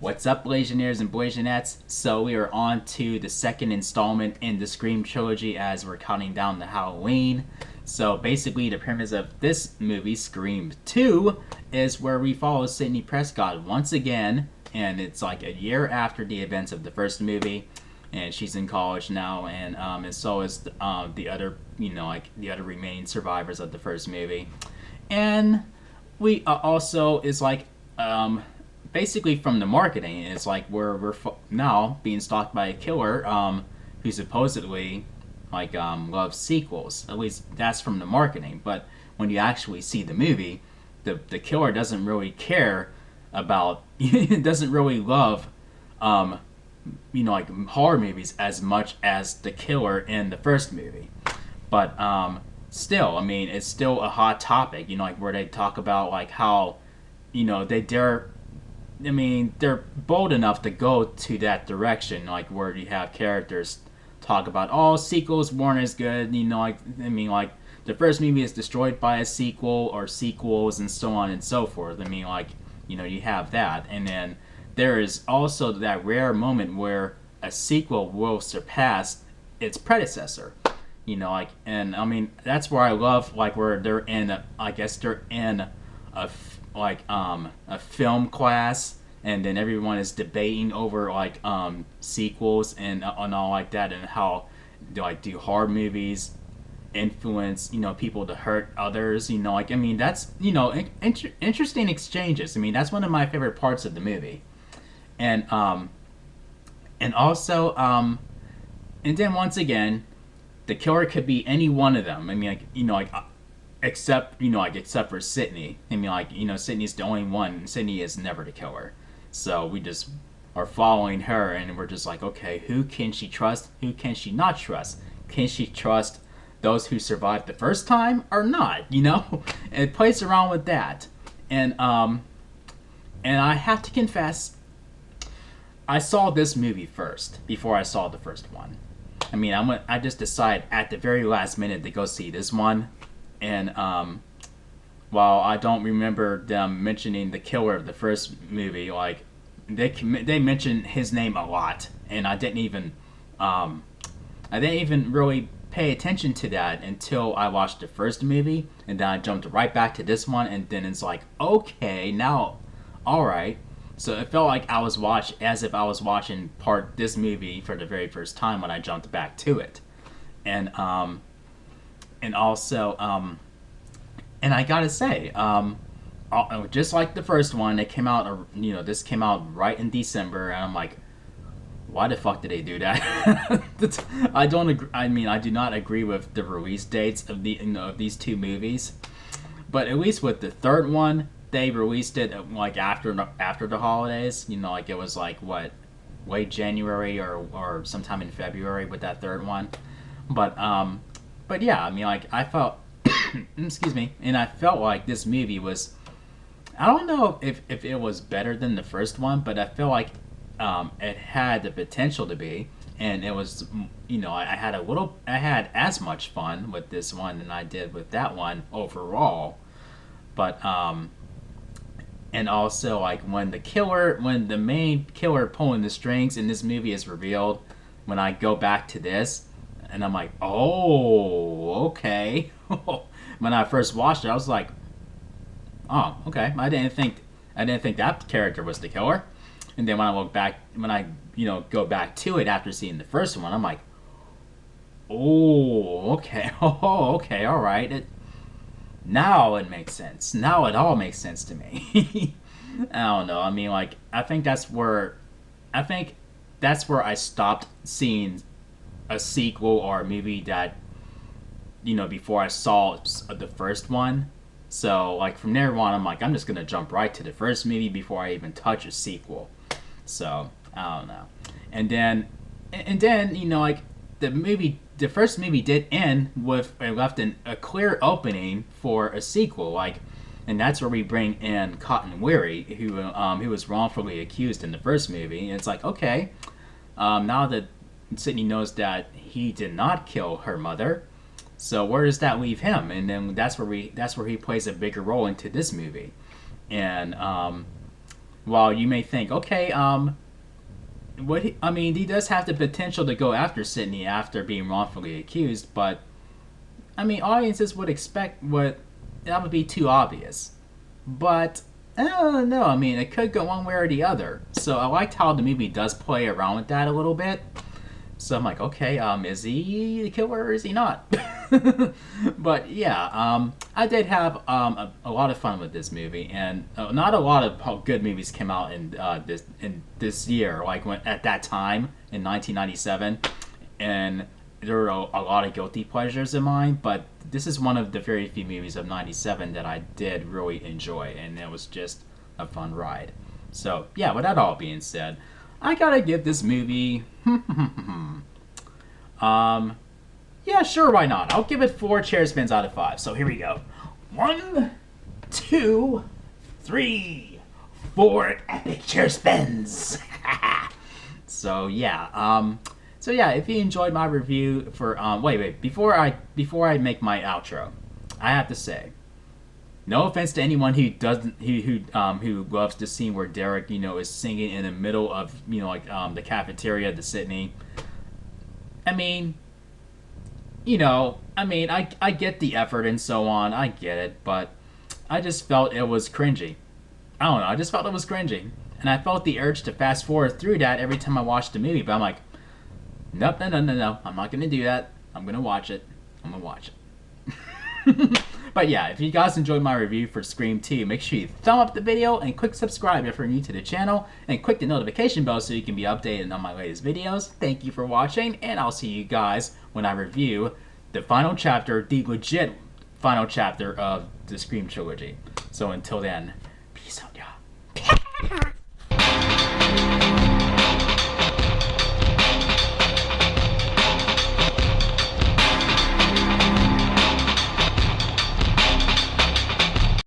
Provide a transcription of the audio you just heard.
What's up, Blasianeers and Blasianettes? So we are on to the second installment in the Scream trilogy as we're counting down to Halloween. So basically the premise of this movie, Scream 2, is where we follow Sidney Prescott once again, and it's like a year after the events of the first movie, and she's in college now, and so is the other, the other remaining survivors of the first movie. And we also is like, basically from the marketing, it's like we're now being stalked by a killer who supposedly loves sequels. At least that's from the marketing. But when you actually see the movie, the killer doesn't really care about doesn't really love horror movies as much as the killer in the first movie. But still, I mean, it's still a hot topic, where they talk about how they dare. I mean, they're bold enough to go to that direction, where you have characters talk about, oh, sequels weren't as good, the first movie is destroyed by a sequel or sequels and so on and so forth. I mean, you have that. And then there is also that rare moment where a sequel will surpass its predecessor. And I mean, that's where I love, where they're in, I guess they're in a film class, and then everyone is debating over sequels and all like that, and how do horror movies influence people to hurt others. I mean, that's interesting exchanges. I mean, that's one of my favorite parts of the movie. And also and then once again, the killer could be any one of them. I mean, except except for Sydney. I mean, Sydney's the only one. Sydney is never the killer, so we just are following her, and we're just like, okay, who can she trust? Who can she not trust? Can she trust those who survived the first time or not? It plays around with that, and I have to confess, I saw this movie first before I saw the first one. I mean, I just decided at the very last minute to go see this one. And while I don't remember them mentioning the killer of the first movie, they mentioned his name a lot, and I didn't even really pay attention to that until I watched the first movie, and then I jumped right back to this one, and then it's like, okay, now, all right. So it felt like as if I was watching this movie for the very first time when I jumped back to it, and also, and I gotta say, just like the first one, it came out, this came out right in December, and I'm like, why the fuck did they do that? I don't agree. I mean, I do not agree with the release dates of of these two movies, but at least with the third one, they released it after the holidays. It was what, late January or sometime in February with that third one, but yeah, I mean, I felt, excuse me, and I felt like this movie was, I don't know if it was better than the first one, but I feel like it had the potential to be, and it was, I had as much fun with this one than I did with that one overall, but and also when the main killer pulling the strings in this movie is revealed, when I go back to this, and I'm like, oh, okay. When I first watched it, I was like, oh, okay. I didn't think that character was the killer. And then when I go back to it after seeing the first one, I'm like, oh, okay. Oh, okay, all right. Now it makes sense. Now it all makes sense to me. I don't know. I mean, I think that's where I stopped seeing a sequel or a movie that, before I saw the first one. So from there on, I'm just gonna jump right to the first movie before I even touch a sequel. So I don't know. And then the first movie did end with left a clear opening for a sequel, and that's where we bring in Cotton Weary, who was wrongfully accused in the first movie. And it's like, okay, now that Sydney knows that he did not kill her mother, so where does that leave him? And then that's where he plays a bigger role into this movie, and while you may think, okay, I mean, he does have the potential to go after Sydney after being wrongfully accused, but I mean, audiences would expect what that would be too obvious. But I don't know. I mean, it could go one way or the other. So I liked how the movie does play around with that a little bit. So I'm like, okay, is he the killer or is he not? But yeah, I did have a lot of fun with this movie, and not a lot of good movies came out in this year. Like when at that time in 1997, and there were a lot of guilty pleasures in mine, but this is one of the very few movies of '97 that I did really enjoy, and it was just a fun ride. So yeah, with that all being said, I gotta give this movie. Yeah, sure, why not? I'll give it 4 chair spins out of 5. So here we go. 1, 2, 3, 4 epic chair spins. So yeah, if you enjoyed my review for wait, before I make my outro, I have to say, no offense to anyone who doesn't who loves the scene where Derek, is singing in the middle of, the cafeteria at the Sydney. I mean, I get the effort and so on. I get it, but I just felt it was cringy. I don't know. I just felt it was cringy, and I felt the urge to fast forward through that every time I watched the movie. But I'm like, nope, no. I'm not gonna do that. I'm gonna watch it. But yeah, if you guys enjoyed my review for Scream 2, make sure you thumb up the video and click subscribe if you're new to the channel, and click the notification bell so you can be updated on my latest videos. Thank you for watching, and I'll see you guys when I review the final chapter, the legit final chapter of the Scream trilogy. So until then, peace out, y'all.